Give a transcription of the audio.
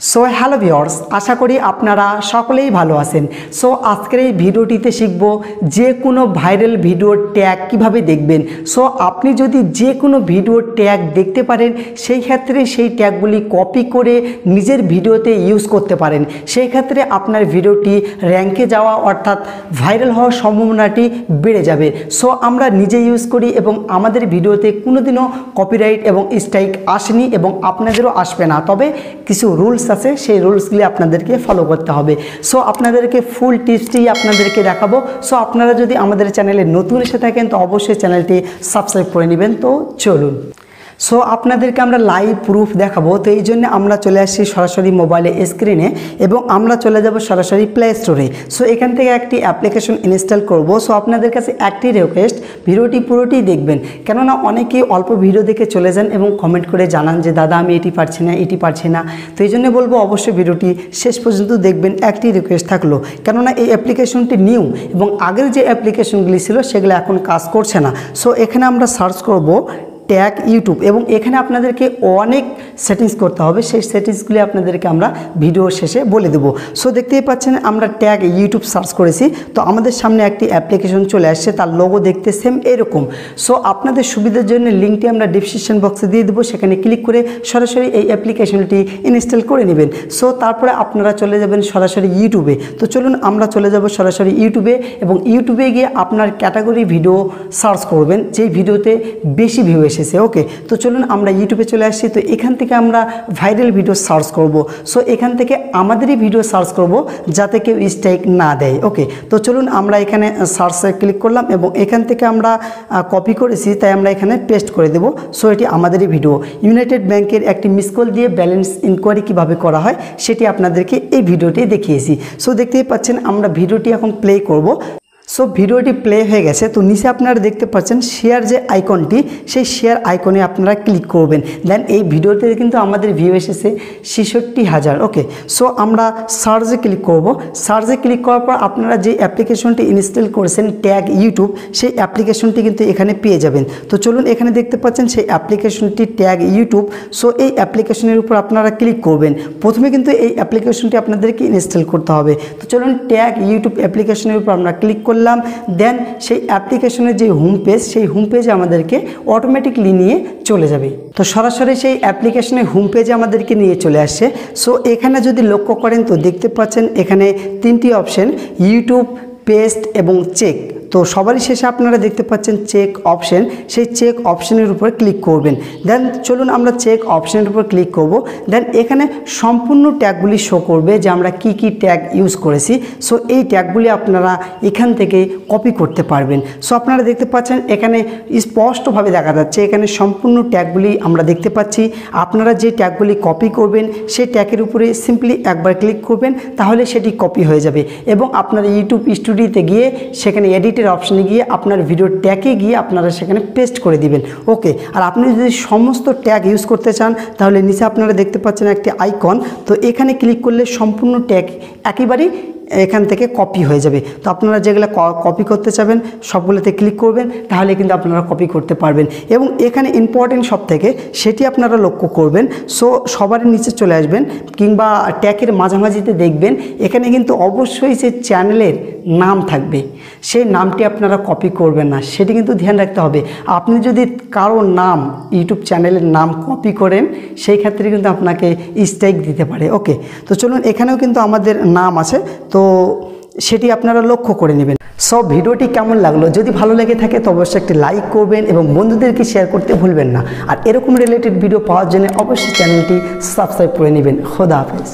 So hello viewers, আশা করি আপনারা সকলেই ভালো আছেন। সো আজকের এই ভিডিওটিতে শিখব যে কোনো ভাইরাল ভিডিওর ট্যাগ কিভাবে দেখবেন। সো আপনি যদি যে কোনো ভিডিওর ট্যাগ দেখতে পারেন, সেই ক্ষেত্রে সেই ট্যাগগুলি কপি করে নিজের ভিডিওতে ইউজ করতে পারেন। সেই ক্ষেত্রে আপনার ভিডিওটি র্যাঙ্কে যাওয়া অর্থাৎ ভাইরাল হওয়ার সম্ভাবনাটি বেড়ে যাবে। সো আমরা নিজে ইউজ করি এবং আমাদের ভিডিওতে কোনোদিনও কপিরাইট এবং স্ট্রাইক আসেনি এবং আপনাদেরও আসবে না। তবে কিছু রুলস আছে, সেই রুলসগুলি আপনাদেরকে ফলো করতে হবে। সো আপনাদেরকে ফুল টিপসটি আপনাদেরকে দেখাবো। সো আপনারা যদি আমাদের চ্যানেলে নতুন এসে থাকেন তো অবশ্যই চ্যানেলটি সাবস্ক্রাইব করে নেবেন। তো চলুন, সো আপনাদেরকে আমরা লাইভ প্রুফ দেখাবো। তো এই জন্য আমরা চলে আসছি সরাসরি মোবাইলে স্ক্রিনে এবং আমরা চলে যাব সরাসরি প্লে স্টোরে। সো এখান থেকে একটি অ্যাপ্লিকেশন ইনস্টল করব। সো আপনাদের কাছে একটি রিকোয়েস্ট, ভিডিওটি পুরোটি দেখবেন, কেননা অনেকেই অল্প ভিডিও দেখে চলে যান এবং কমেন্ট করে জানান যে দাদা আমি এটি পারছি না, এটি পারছি না। তো এই জন্য বলবো অবশ্যই ভিডিওটি শেষ পর্যন্ত দেখবেন। একটি রিকোয়েস্ট থাকলো, কেননা এই অ্যাপ্লিকেশনটি নিউ এবং আগের যে অ্যাপ্লিকেশনগুলি ছিল সেগুলো এখন কাজ করছে না। সো এখানে আমরা সার্চ করব ট্যাগ ইউটিউব এবং এখানে আপনাদেরকে অনেক সেটিংস করতে হবে। সেই সেটিংসগুলি আপনাদেরকে আমরা ভিডিও শেষে বলে দেবো। সো দেখতেই পাচ্ছেন আমরা ট্যাগ ইউটিউব সার্চ করেছি, তো আমাদের সামনে একটি অ্যাপ্লিকেশন চলে আসছে, তার লোগো দেখতে সেম এরকম। সো আপনাদের সুবিধার জন্য লিঙ্কটি আমরা ডিসক্রিপশন বক্সে দিয়ে দেবো, সেখানে ক্লিক করে সরাসরি এই অ্যাপ্লিকেশনটি ইনস্টল করে নেবেন। সো তারপরে আপনারা চলে যাবেন সরাসরি ইউটিউবে। তো চলুন আমরা চলে যাব সরাসরি ইউটিউবে এবং ইউটিউবে গিয়ে আপনার ক্যাটাগরি ভিডিও সার্চ করবেন যেই ভিডিওতে বেশি ভিউ এসেছে। ওকে, তো চলুন আমরা ইউটিউবে চলে আসছি। তো এখান থেকে আমরা ভাইরাল ভিডিও সার্চ করব। সো এখান থেকে আমাদেরই ভিডিও সার্চ করব যাতে কেউ স্ট্রাইক না দেয়। ওকে, তো চলুন আমরা এখানে সার্চে ক্লিক করলাম এবং এখান থেকে আমরা কপি করেছি, তাই আমরা এখানে পেস্ট করে দেব। সো এটি আমাদেরই ভিডিও। ইউনাইটেড ব্যাংকের একটি মিস কল দিয়ে ব্যালেন্স ইনকোয়ারি কীভাবে করা হয় সেটি আপনাদেরকে এই ভিডিওটি দেখিয়েছি। সো দেখতেই পাচ্ছেন আমরা ভিডিওটি এখন প্লে করব। সো ভিডিওটি প্লে হয়ে গেছে। তো নিচে আপনারা দেখতে পাচ্ছেন শেয়ার যে আইকনটি, সেই শেয়ার আইকনে আপনারা ক্লিক করবেন। দেন এই ভিডিওতে কিন্তু আমাদের ভিউ এসেছে 66,000। ওকে, সো আমরা সার্চে ক্লিক করব। সার্চে ক্লিক করার পর আপনারা যে অ্যাপ্লিকেশনটি ইনস্টল করেছেন ট্যাগ ইউটিউব, সেই অ্যাপ্লিকেশনটি কিন্তু এখানে পেয়ে যাবেন। তো চলুন এখানে দেখতে পাচ্ছেন সেই অ্যাপ্লিকেশনটি ট্যাগ ইউটিউব। সো এই অ্যাপ্লিকেশনের উপর আপনারা ক্লিক করবেন। প্রথমে কিন্তু এই অ্যাপ্লিকেশনটি আপনাদেরকে ইনস্টল করতে হবে। তো চলুন ট্যাগ ইউটিউব অ্যাপ্লিকেশনের উপর আমরা ক্লিক করলাম। দেন সেই অ্যাপ্লিকেশনের যে হোম পেজ, সেই হোম পেজে আমাদেরকে অটোমেটিকলি নিয়ে চলে যাবে। তো সরাসরি সেই অ্যাপ্লিকেশনের হোম পেজে আমাদেরকে নিয়ে চলে আসছে। সো এখানে যদি লক্ষ্য করেন তো দেখতে পাচ্ছেন এখানে তিনটি অপশন, ইউটিউব, পেস্ট এবং চেক। তো সবারই শেষে আপনারা দেখতে পাচ্ছেন চেক অপশন, সেই চেক অপশনের উপর ক্লিক করবেন। দেন চলুন আমরা চেক অপশনের উপর ক্লিক করব। দেন এখানে সম্পূর্ণ ট্যাগগুলি শো করবে যে আমরা কি কি ট্যাগ ইউজ করেছি। সো এই ট্যাগগুলি আপনারা এখান থেকে কপি করতে পারবেন। সো আপনারা দেখতে পাচ্ছেন এখানে স্পষ্টভাবে দেখা যাচ্ছে, এখানে সম্পূর্ণ ট্যাগগুলি আমরা দেখতে পাচ্ছি। আপনারা যে ট্যাগগুলি কপি করবেন সেই ট্যাগের উপরে সিম্পলি একবার ক্লিক করবেন, তাহলে সেটি কপি হয়ে যাবে এবং আপনারা ইউটিউব স্টুডিওতে গিয়ে সেখানে এডিট অপশনে গিয়ে আপনার ভিডিও ট্যাগে গিয়ে আপনারা সেখানে পেস্ট করে দিবেন। ওকে, আর আপনি যদি সমস্ত ট্যাগ ইউজ করতে চান তাহলে নিচে আপনারা দেখতে পাচ্ছেন একটি আইকন। তো এখানে ক্লিক করলে সম্পূর্ণ ট্যাগ একেবারেই এখান থেকে কপি হয়ে যাবে। তো আপনারা যেগুলো কপি করতে চাবেন সবগুলোতে ক্লিক করবেন, তাহলে কিন্তু আপনারা কপি করতে পারবেন। এবং এখানে ইম্পর্টেন্ট সব থেকে সেটি আপনারা লক্ষ্য করবেন। সো সবার নিচে চলে আসবেন কিংবা ট্যাগের মাঝামাঝিতে দেখবেন এখানে কিন্তু অবশ্যই যে চ্যানেলের নাম থাকবে, সেই নামটি আপনারা কপি করবেন না, সেটি কিন্তু ধ্যান রাখতে হবে। আপনি যদি কারো নাম, ইউটিউব চ্যানেলের নাম কপি করেন সেই ক্ষেত্রে কিন্তু আপনাকে স্ট্রাইক দিতে পারে। ওকে, তো চলুন এখানেও কিন্তু আমাদের নাম আছে, তো সেটি আপনারা লক্ষ্য করে নেবেন। সব ভিডিওটি কেমন লাগলো, যদি ভালো লেগে থাকে তো অবশ্যই একটি লাইক করবেন এবং বন্ধুদেরকে শেয়ার করতে ভুলবেন না। আর এরকম রিলেটেড ভিডিও পাওয়ার জন্য অবশ্যই চ্যানেলটি সাবস্ক্রাইব করে নেবেন। খোদা হাফেজ।